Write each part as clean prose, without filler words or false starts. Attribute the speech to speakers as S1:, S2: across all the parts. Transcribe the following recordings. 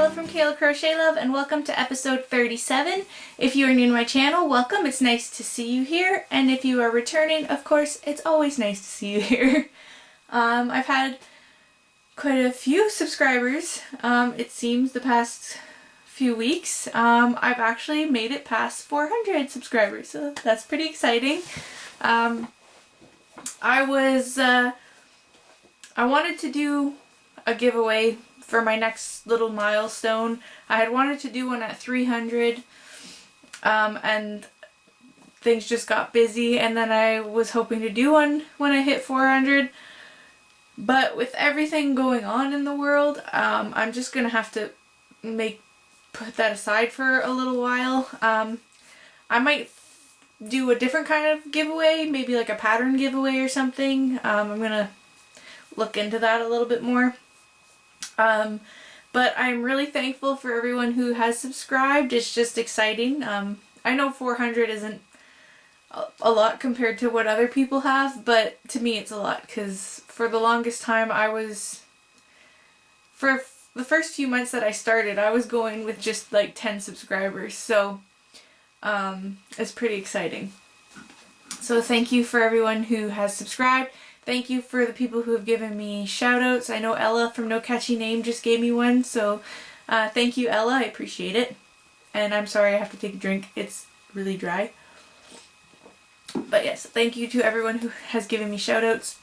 S1: Kayla from Kayla Crochet Love, and welcome to episode 37. If you are new to my channel, welcome. It's nice to see you here, and if you are returning, of course, it's always nice to see you here. I've had quite a few subscribers, it seems, the past few weeks. I've actually made it past 400 subscribers, so that's pretty exciting. I wanted to do a giveaway for my next little milestone. I had wanted to do one at 300, and things just got busy, and then I was hoping to do one when I hit 400, but with everything going on in the world, I'm just gonna have to put that aside for a little while. I might do a different kind of giveaway, maybe like a pattern giveaway or something. I'm gonna look into that a little bit more. But I'm really thankful for everyone who has subscribed. It's just exciting. I know 400 isn't a lot compared to what other people have, but to me it's a lot, because for the longest time for the first few months that I started, I was going with just like 10 subscribers, so it's pretty exciting. So thank you for everyone who has subscribed. Thank you for the people who have given me shout-outs. I know Ella from No Catchy Name just gave me one, so thank you, Ella. I appreciate it. And I'm sorry I have to take a drink. It's really dry. But yes, thank you to everyone who has given me shout-outs.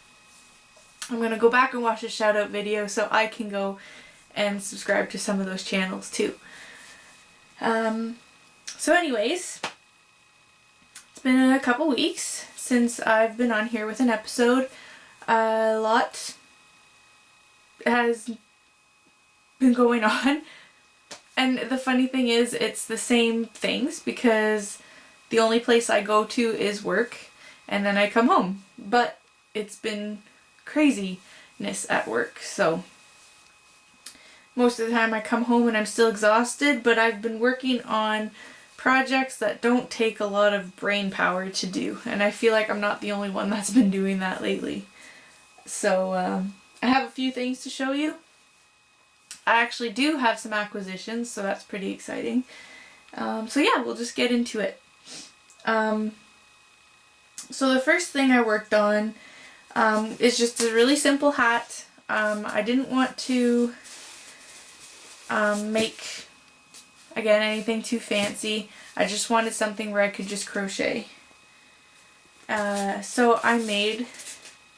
S1: I'm going to go back and watch a shout-out video so I can go and subscribe to some of those channels too. So anyways, it's been a couple weeks since I've been on here with an episode. A lot has been going on, and the funny thing is it's the same things, because the only place I go to is work and then I come home, but it's been craziness at work, so most of the time I come home and I'm still exhausted, but I've been working on projects that don't take a lot of brain power to do, and I feel like I'm not the only one that's been doing that lately. So I have a few things to show you. I actually do have some acquisitions, so that's pretty exciting. So yeah, we'll just get into it. So the first thing I worked on is just a really simple hat. I didn't want to make, again, anything too fancy. I just wanted something where I could just crochet. So I made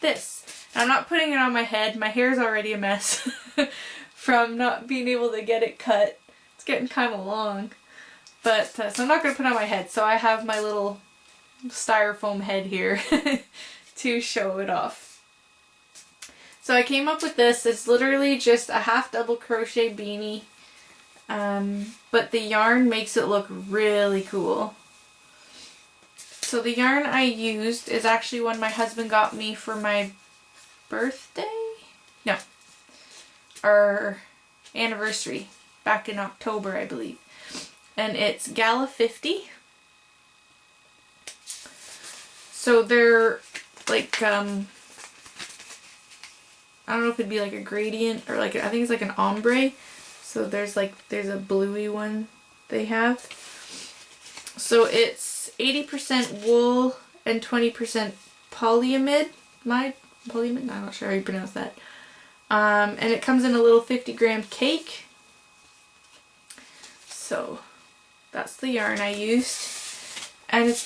S1: this. I'm not putting it on my head. My hair is already a mess from not being able to get it cut. It's getting kind of long. But, so I'm not going to put it on my head. So I have my little styrofoam head here to show it off. So I came up with this. It's literally just a half double crochet beanie. But the yarn makes it look really cool. So the yarn I used is actually one my husband got me for my birthday? No. Our anniversary. Back in October, I believe. And it's Gala 50. So they're like, I don't know if it'd be like a gradient or like, I think it's like an ombre. So there's a bluey one they have. So it's 80% wool and 20% polyamide. Polyamide? I'm not sure how you pronounce that. And it comes in a little 50-gram cake. So that's the yarn I used. And it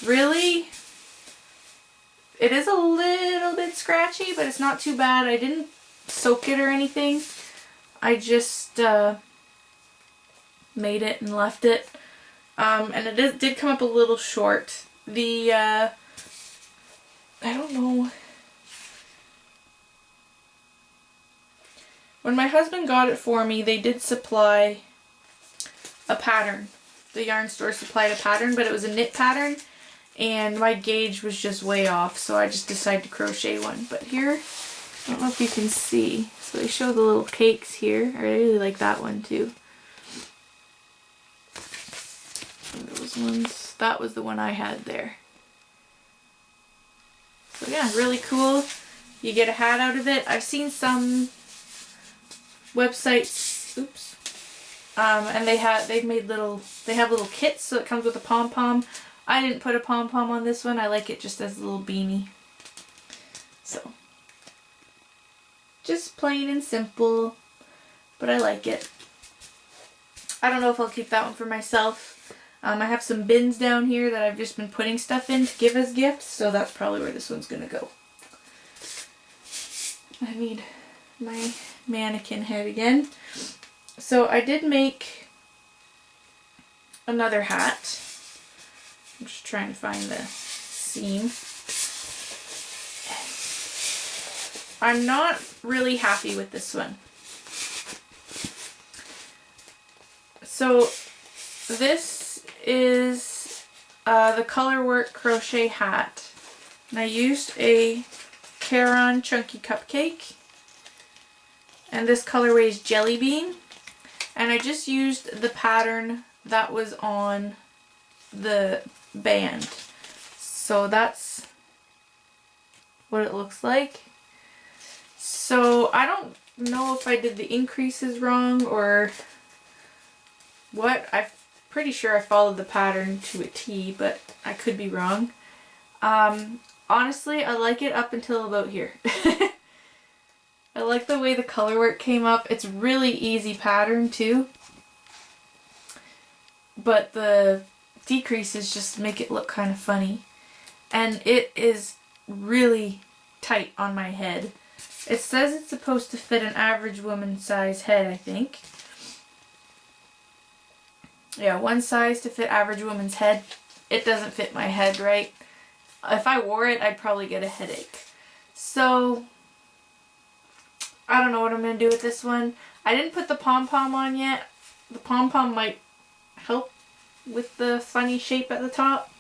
S1: is a little bit scratchy, but it's not too bad. I didn't soak it or anything. I just made it and left it. And it did come up a little short. I don't know. When my husband got it for me, they did supply a pattern. The yarn store supplied a pattern, but it was a knit pattern, and my gauge was just way off, so I just decided to crochet one. But here, I don't know if you can see, so they show the little cakes here. I really like that one too. And those ones, that was the one I had there. So yeah, really cool. You get a hat out of it. I've seen some websites, oops, And they have little kits, so it comes with a pom-pom. I didn't put a pom-pom on this one. I like it just as a little beanie. So, just plain and simple, but I like it. I don't know if I'll keep that one for myself. I have some bins down here that I've just been putting stuff in to give as gifts, so that's probably where this one's gonna go. I need my mannequin head again. So I did make another hat. I'm just trying to find the seam. I'm not really happy with this one. So this is the Colorwork crochet hat. And I used a Caron Chunky Cupcake. And this colorway is Jelly Bean. And I just used the pattern that was on the band. So that's what it looks like. So I don't know if I did the increases wrong or what. I'm pretty sure I followed the pattern to a T, but I could be wrong. Honestly, I like it up until about here. I like the way the color work came up. It's really easy pattern too. But the decreases just make it look kind of funny. And it is really tight on my head. It says it's supposed to fit an average woman size head, I think. Yeah, one size to fit average woman's head. It doesn't fit my head right. If I wore it, I'd probably get a headache. So, I don't know what I'm going to do with this one. I didn't put the pom-pom on yet. The pom-pom might help with the funny shape at the top.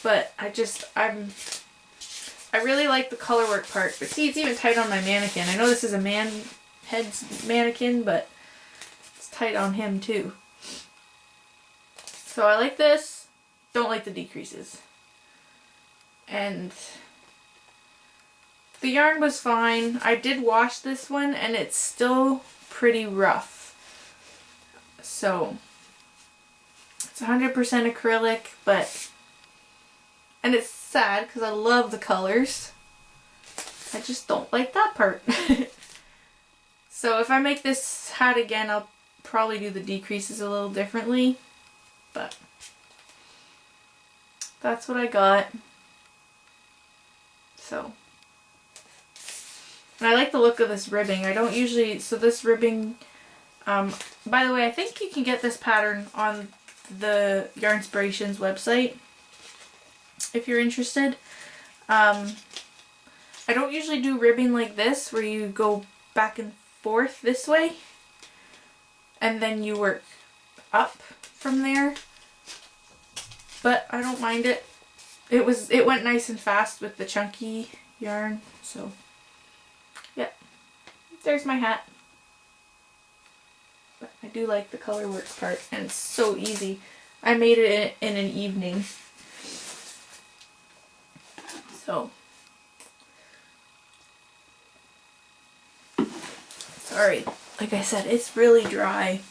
S1: But I really like the color work part. But see, it's even tight on my mannequin. I know this is a head's mannequin, but it's tight on him too. So I like this. Don't like the decreases. And the yarn was fine. I did wash this one and it's still pretty rough. So it's 100% acrylic, but, and it's sad because I love the colors. I just don't like that part. So if I make this hat again, I'll probably do the decreases a little differently, but that's what I got. So, and I like the look of this ribbing. I don't usually, so this ribbing, by the way, I think you can get this pattern on the Yarnspirations website if you're interested. I don't usually do ribbing like this where you go back and forth this way and then you work up from there, but I don't mind it. It went nice and fast with the chunky yarn, so yeah, there's my hat. But I do like the color work part, and it's so easy. I made it in an evening. So, sorry, like I said, it's really dry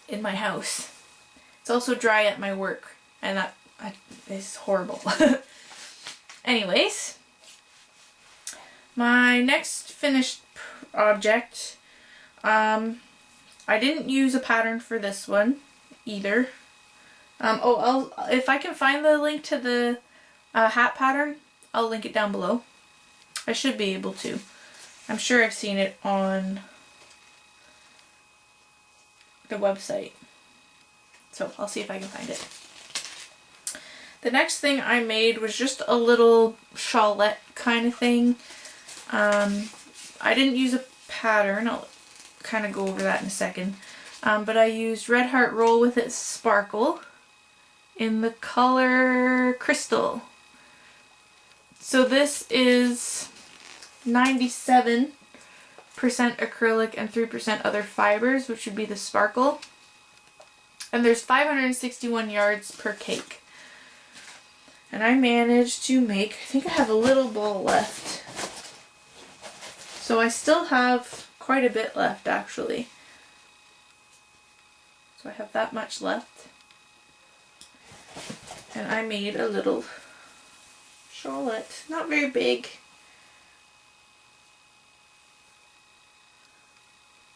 S1: in my house. It's also dry at my work, and that is horrible. Anyways, my next finished object, I didn't use a pattern for this one either. If I can find the link to the hat pattern, I'll link it down below. I should be able to. I'm sure I've seen it on the website. So I'll see if I can find it. The next thing I made was just a little shawlette kind of thing. I didn't use a pattern. I'll kind of go over that in a second. But I used Red Heart Roll with its sparkle in the color Crystal. So this is 97% acrylic and 3% other fibers, which would be the sparkle. And there's 561 yards per cake. And I managed to make, I think I have a little ball left. So I still have quite a bit left actually. So I have that much left. And I made a little shawlette. Not very big.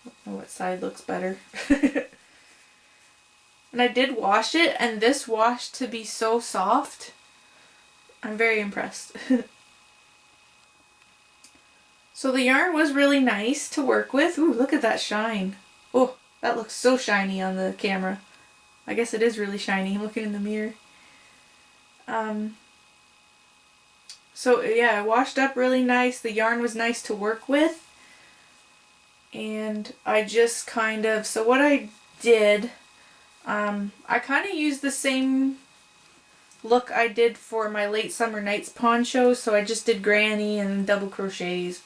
S1: I don't know what side looks better. And I did wash it, and this washed to be so soft. I'm very impressed. So the yarn was really nice to work with. Ooh, look at that shine. Oh, that looks so shiny on the camera. I guess it is really shiny. I'm looking in the mirror. So yeah, it washed up really nice. The yarn was nice to work with. And I just kind of, so what I did, I kind of used the same look I did for my Late Summer Nights poncho. So I just did granny and double crochets,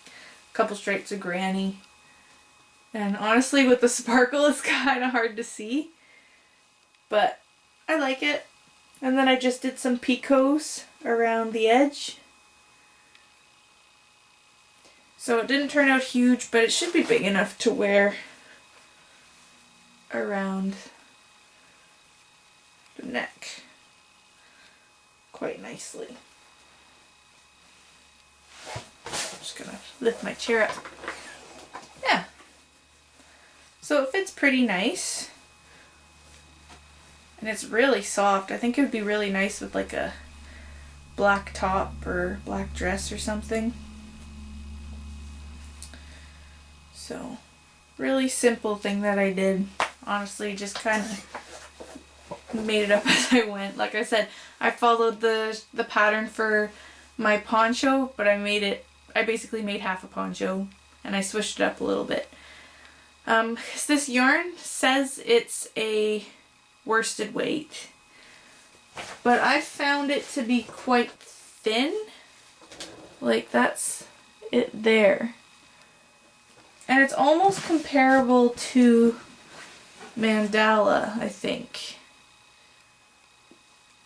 S1: a couple stripes of granny. And honestly, with the sparkle, it's kind of hard to see. But I like it. And then I just did some picots around the edge. So it didn't turn out huge, but it should be big enough to wear around the neck quite nicely. I'm just gonna lift my chair up. Yeah. So it fits pretty nice. And it's really soft. I think it would be really nice with like a black top or black dress or something. So, really simple thing that I did. Honestly, just kind of made it up as I went. Like I said, I followed the pattern for my poncho, but I basically made half a poncho and I switched it up a little bit. This yarn says it's a worsted weight, but I found it to be quite thin. Like that's it there. And it's almost comparable to mandala, I think.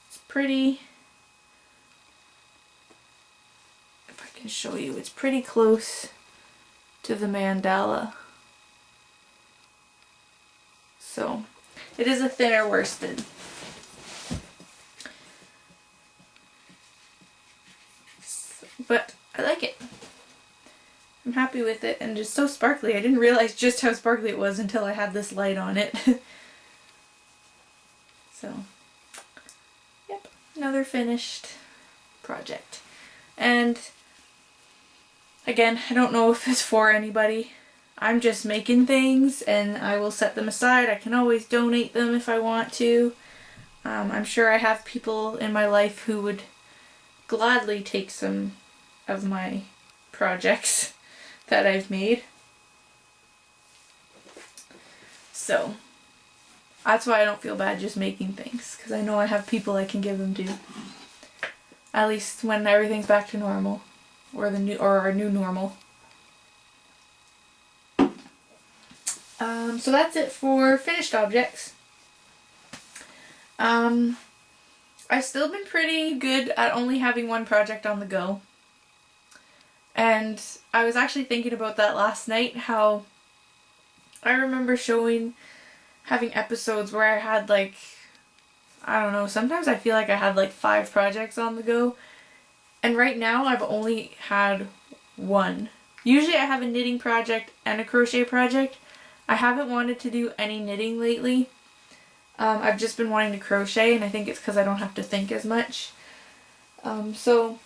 S1: It's pretty, if I can show you, it's pretty close to the mandala. So, it is a thinner worsted. But I like it. I'm happy with it, and it's so sparkly. I didn't realize just how sparkly it was until I had this light on it. So, yep, another finished project. And again, I don't know if it's for anybody. I'm just making things, and I will set them aside. I can always donate them if I want to. I'm sure I have people in my life who would gladly take some of my projects that I've made. So that's why I don't feel bad just making things, because I know I have people I can give them to. At least when everything's back to normal, or our new normal. So that's it for finished objects. I've still been pretty good at only having one project on the go. And I was actually thinking about that last night, how I remember having episodes where I had like, I don't know, sometimes I feel like I had like 5 projects on the go. And right now I've only had one. Usually I have a knitting project and a crochet project. I haven't wanted to do any knitting lately. I've just been wanting to crochet, and I think it's because I don't have to think as much. So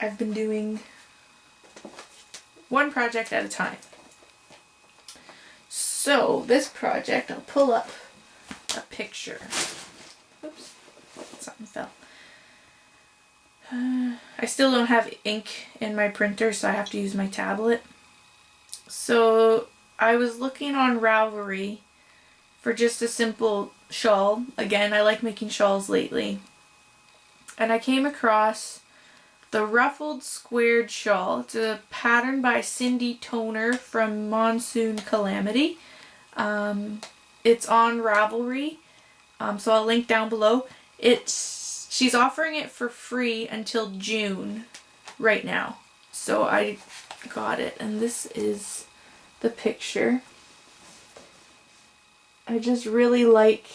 S1: I've been doing one project at a time. So this project, I'll pull up a picture. Oops, something fell. I still don't have ink in my printer, so I have to use my tablet. So I was looking on Ravelry for just a simple shawl. Again, I like making shawls lately. And I came across the Ruffled Squared Shawl. It's a pattern by Cindy Toner from Monsoon Calamity. It's on Ravelry, so I'll link down below. She's offering it for free until June right now. So I got it, and this is the picture. I just really like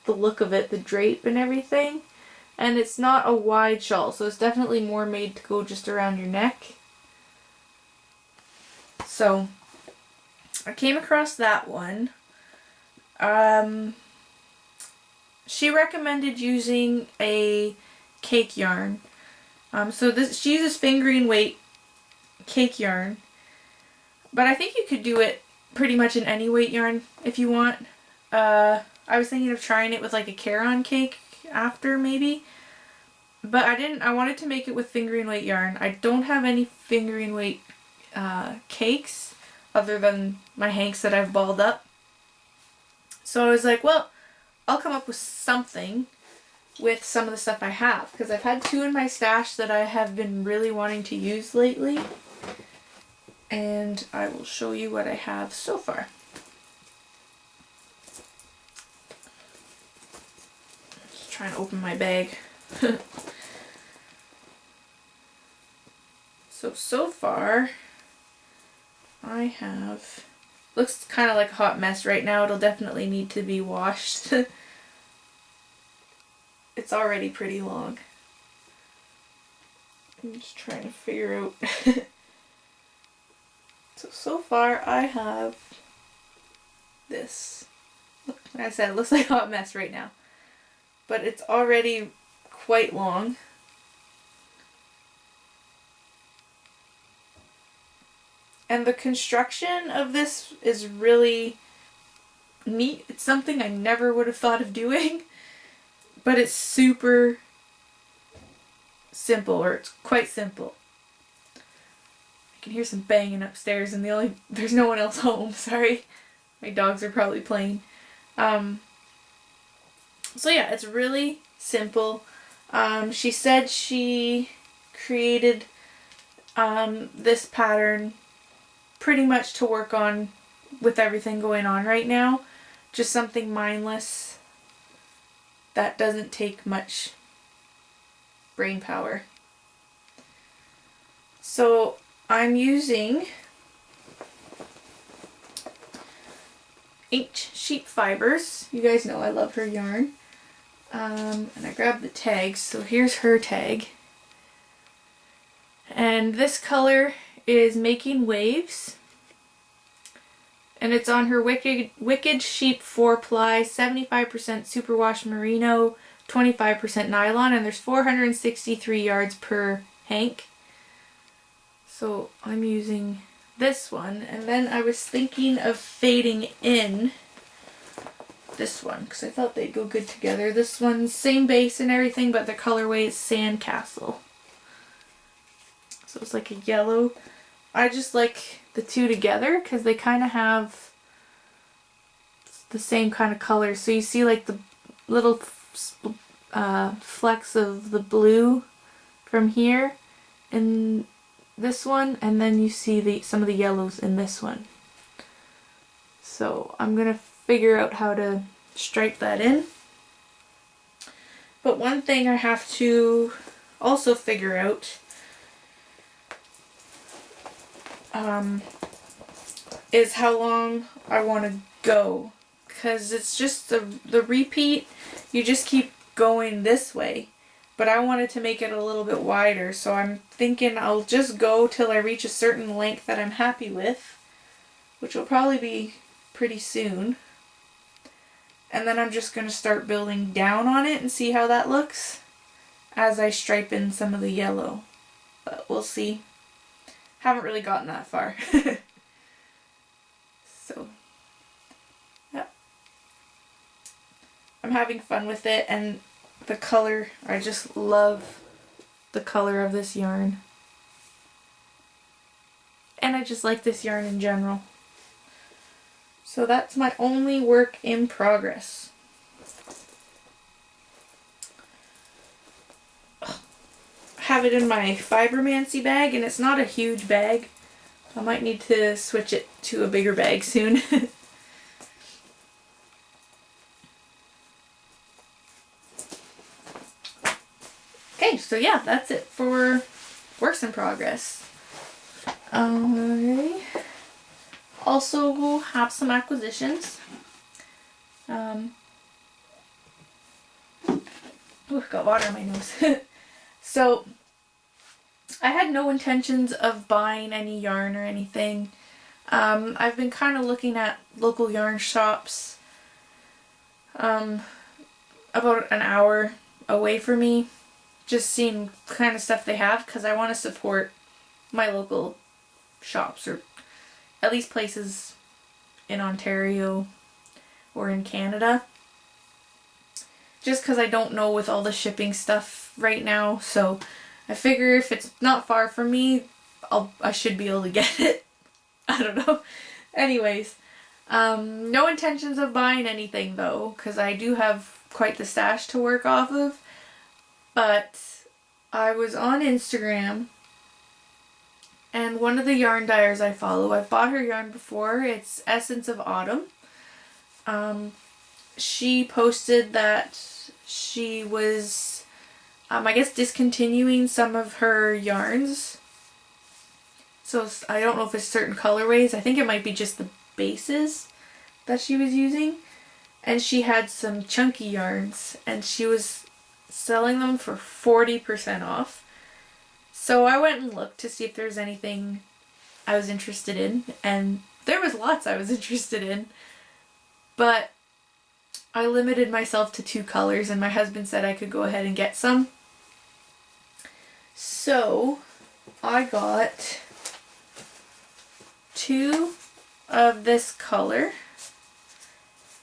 S1: the look of it, the drape and everything. And it's not a wide shawl, so it's definitely more made to go just around your neck. So I came across that one. She recommended using a cake yarn. She uses fingering weight cake yarn. But I think you could do it pretty much in any weight yarn if you want. I was thinking of trying it with like a Caron cake after maybe. But I wanted to make it with fingering weight yarn. I don't have any fingering weight cakes other than my hanks that I've balled up. So I was like, well, I'll come up with something with some of the stuff I have. Because I've had 2 in my stash that I have been really wanting to use lately. And I will show you what I have so far. Just trying to open my bag. So far, I have, looks kind of like a hot mess right now. It'll definitely need to be washed. It's already pretty long. I'm just trying to figure out. So far I have this. Look, like I said, it looks like a hot mess right now. But it's already quite long. And the construction of this is really neat. It's something I never would have thought of doing. But it's super simple, or it's quite simple. I can hear some banging upstairs and there's no one else home, sorry. My dogs are probably playing. So yeah, it's really simple. She said she created this pattern pretty much to work on with everything going on right now. Just something mindless that doesn't take much brain power. So I'm using inked sheep fibers. You guys know I love her yarn. And I grabbed the tags, so here's her tag. And this color is Making Waves. And it's on her Wicked Sheep 4-ply, 75% superwash merino, 25% nylon, and there's 463 yards per hank. So I'm using this one, and then I was thinking of fading in this one because I thought they'd go good together. This one's same base and everything, but the colorway is Sandcastle. So it's like a yellow. I just like the two together because they kind of have the same kind of color. So you see like the little flecks of the blue from here in this one, and then you see some of the yellows in this one. So I'm gonna figure out how to stripe that in. But one thing I have to also figure out is how long I want to go, because it's just the repeat, you just keep going this way, but I wanted to make it a little bit wider, so I'm thinking I'll just go till I reach a certain length that I'm happy with, which will probably be pretty soon, and then I'm just going to start building down on it and see how that looks as I stripe in some of the yellow, but we'll see. Haven't really gotten that far. So, yeah. I'm having fun with it, and the color, I just love the color of this yarn. And I just like this yarn in general. So that's my only work in progress. Have it in my Fibermancy bag, and it's not a huge bag. I might need to switch it to a bigger bag soon. Okay, so yeah, that's it for works in progress. I also have some acquisitions. Ooh, got water in my nose. So I had no intentions of buying any yarn or anything. I've been kind of looking at local yarn shops about an hour away from me, just seeing kind of stuff they have, because I want to support my local shops, or at least places in Ontario or in Canada, just because I don't know with all the shipping stuff right now. So I figure if it's not far from me, I should be able to get it. I don't know. Anyways, no intentions of buying anything though, because I do have quite the stash to work off of. But I was on Instagram, and one of the yarn dyers I follow, I've bought her yarn before, it's Essence of Autumn. She posted that she was, I guess, discontinuing some of her yarns. So I don't know if it's certain colorways. I think it might be just the bases that she was using. And she had some chunky yarns, and she was selling them for 40% off. So I went and looked to see if there's anything I was interested in, and there was lots I was interested in, but I limited myself to 2 colors, and my husband said I could go ahead and get some. So I got 2 of this color,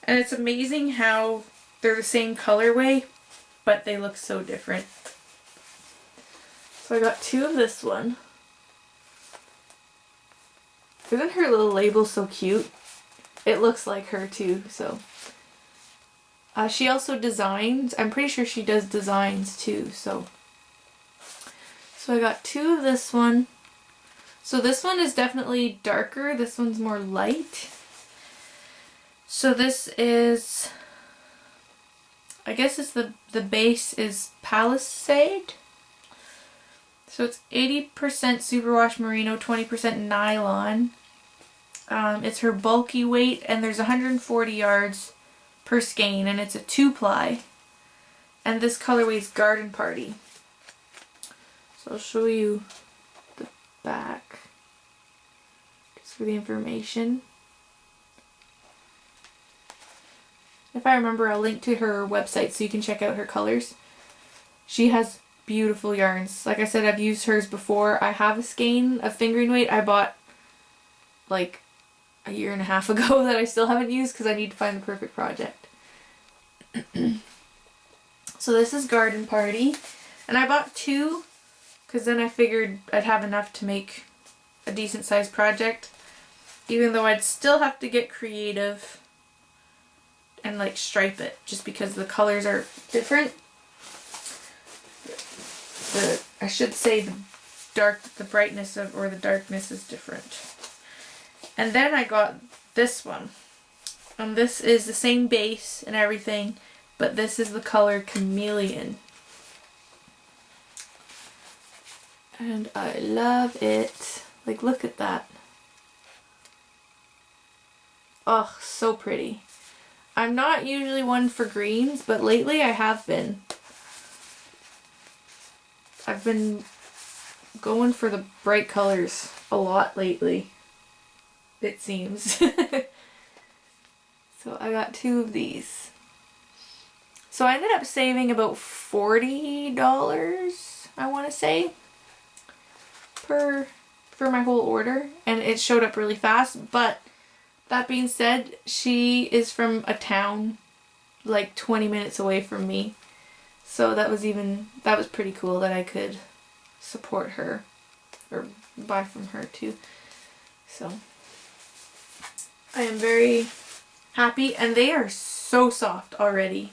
S1: and it's amazing how they're the same colorway, but they look so different. So I got 2 of this one. Isn't her little label so cute? It looks like her too, so. She also designs. I'm pretty sure she does designs too, so. So I got 2 of this one. So this one is definitely darker. This one's more light. So this is, I guess it's the base is Palisade. So it's 80% superwash merino, 20% nylon. It's her bulky weight, and there's 140 yards per skein, and it's a 2-ply. And this colorway is Garden Party. So I'll show you the back just for the information. If I remember, I'll link to her website so you can check out her colors. She has beautiful yarns. Like I said, I've used hers before. I have a skein of fingering weight I bought like a year and a half ago that I still haven't used because I need to find the perfect project. So this is Garden Party, and I bought 2 because then I figured I'd have enough to make a decent sized project, even though I'd still have to get creative and like stripe it just because the colors are different. I should say the brightness of, or the darkness is different. And then I got this one. And this is the same base and everything, but this is the color Chameleon. And I love it. Like, look at that. Oh, so pretty. I'm not usually one for greens, but lately I have been. I've been going for the bright colors a lot lately, it seems. So I got 2 of these. So I ended up saving about $40, I want to say, for my whole order, and it showed up really fast. But that being said, she is from a town like 20 minutes away from me. So that was pretty cool that I could support her or buy from her too. So I am very happy, and they are so soft already.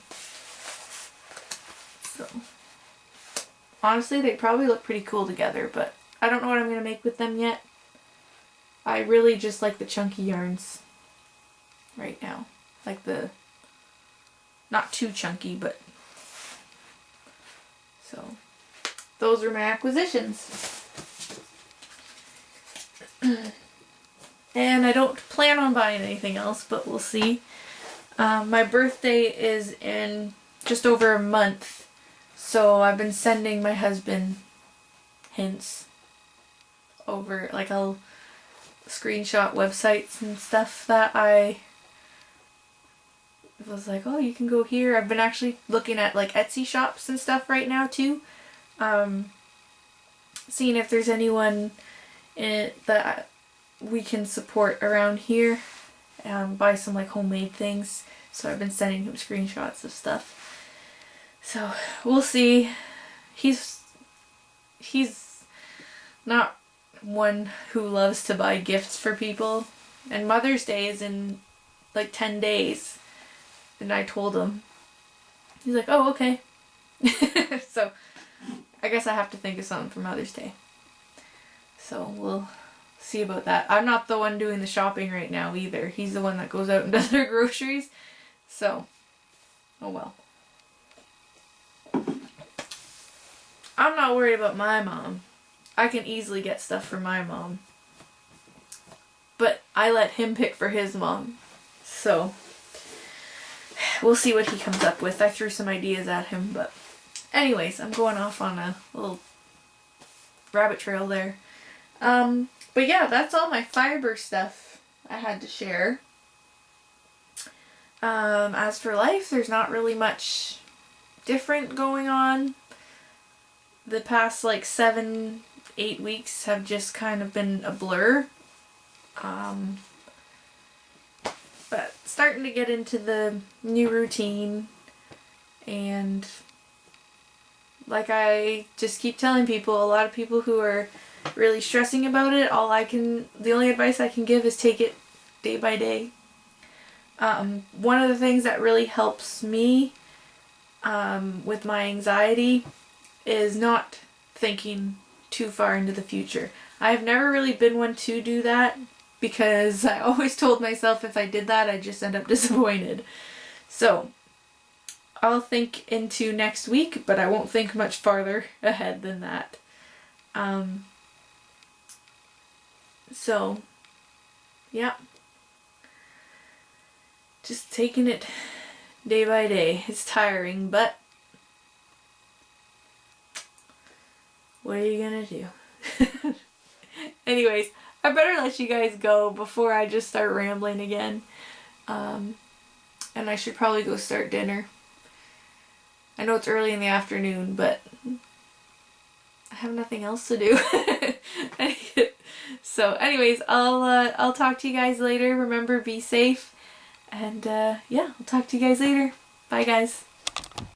S1: So honestly, they probably look pretty cool together, but I don't know what I'm going to make with them yet. I really just like the chunky yarns right now. Like the, not too chunky, but so those are my acquisitions. And I don't plan on buying anything else, but we'll see. My birthday is in just over a month, so I've been sending my husband hints over, like, I'll screenshot websites and stuff that I was like, oh, you can go here. I've been actually looking at like Etsy shops and stuff right now too, seeing if there's anyone that we can support around here, buy some like homemade things. So I've been sending him screenshots of stuff. So we'll see. He's not one who loves to buy gifts for people, and Mother's Day is in like 10 days, and I told him. He's like, oh, okay. So I guess I have to think of something for Mother's Day, so we'll see about that. I'm not the one doing the shopping right now either. He's the one that goes out and does their groceries, so oh well. I'm not worried about my mom. I can easily get stuff for my mom. But I let him pick for his mom. So we'll see what he comes up with. I threw some ideas at him, but anyways, I'm going off on a little rabbit trail there. But yeah, that's all my fiber stuff I had to share. As for life, there's not really much different going on. The past like 7-8 weeks have just kind of been a blur. But starting to get into the new routine, and like I just keep telling people, a lot of people who are really stressing about it, the only advice I can give is take it day by day. One of the things that really helps me with my anxiety is not thinking too far into the future. I've never really been one to do that, because I always told myself if I did that, I'd just end up disappointed. So I'll think into next week, but I won't think much farther ahead than that. So yeah, just taking it day by day. It's tiring, but what are you gonna do? Anyways, I better let you guys go before I just start rambling again. And I should probably go start dinner. I know it's early in the afternoon, but I have nothing else to do. So anyways, I'll talk to you guys later. Remember, be safe. And yeah, I'll talk to you guys later. Bye guys.